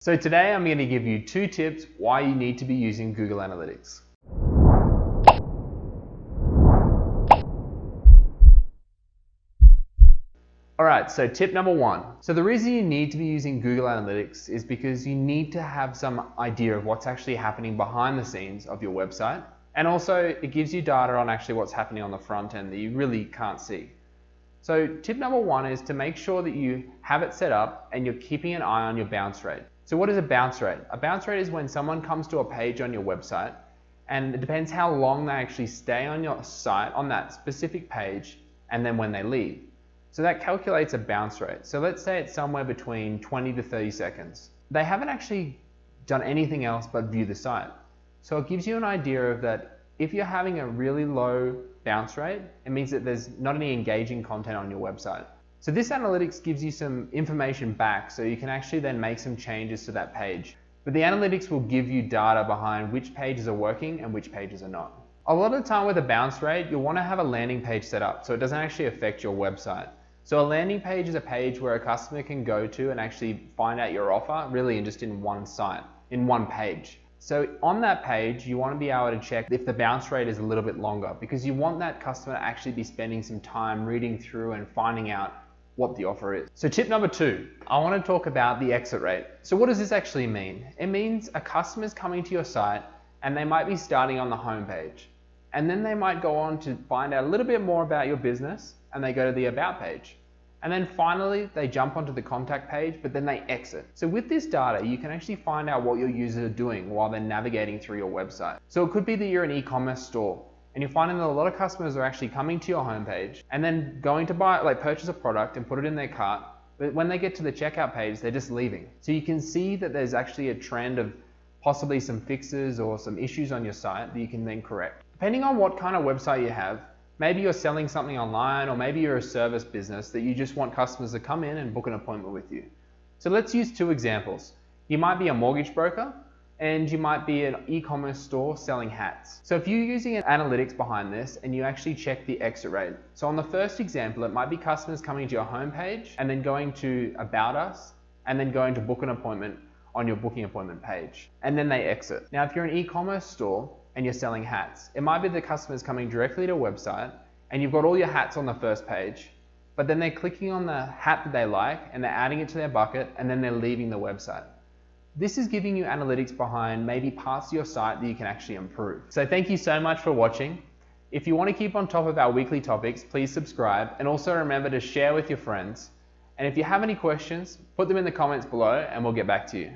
So today I'm going to give you 2 tips why you need to be using Google Analytics. Alright, so tip number 1. So the reason you need to be using Google Analytics is because you need to have some idea of what's actually happening behind the scenes of your website. And also it gives you data on actually what's happening on the front end that you really can't see. So tip number 1 is to make sure that you have it set up and you're keeping an eye on your bounce rate. So what is a bounce rate? A bounce rate is when someone comes to a page on your website, and it depends how long they actually stay on your site on that specific page and then when they leave. So that calculates a bounce rate. So let's say it's somewhere between 20 to 30 seconds. They haven't actually done anything else but view the site. So it gives you an idea of that if you're having a really low bounce rate, it means that there's not any engaging content on your website. So this analytics gives you some information back so you can actually then make some changes to that page. But the analytics will give you data behind which pages are working and which pages are not. A lot of the time with a bounce rate, you'll want to have a landing page set up so it doesn't actually affect your website. So a landing page is a page where a customer can go to and actually find out your offer really in just in one site, in one page. So on that page, you want to be able to check if the bounce rate is a little bit longer because you want that customer to actually be spending some time reading through and finding out what the offer is. So tip number 2, I want to talk about the exit rate. So what does this actually mean? It means a customer is coming to your site and they might be starting on the home page. And then they might go on to find out a little bit more about your business and they go to the about page. And then finally, they jump onto the contact page, but then they exit. So with this data, you can actually find out what your users are doing while they're navigating through your website. So it could be that you're an e-commerce store and you're finding that a lot of customers are actually coming to your homepage and then going to purchase a product and put it in their cart. But when they get to the checkout page, they're just leaving. So you can see that there's actually a trend of possibly some fixes or some issues on your site that you can then correct. Depending on what kind of website you have, maybe you're selling something online or maybe you're a service business that you just want customers to come in and book an appointment with you. So let's use 2 examples. You might be a mortgage broker and you might be an e-commerce store selling hats. So if you're using an analytics behind this and you actually check the exit rate. So on the first example, it might be customers coming to your homepage and then going to About Us and then going to book an appointment on your booking appointment page. And then they exit. Now, if you're an e-commerce store and you're selling hats, it might be the customers coming directly to a website and you've got all your hats on the first page, but then they're clicking on the hat that they like and they're adding it to their bucket and then they're leaving the website. This is giving you analytics behind maybe parts of your site that you can actually improve. So thank you so much for watching. If you want to keep on top of our weekly topics, please subscribe and also remember to share with your friends. And if you have any questions, put them in the comments below and we'll get back to you.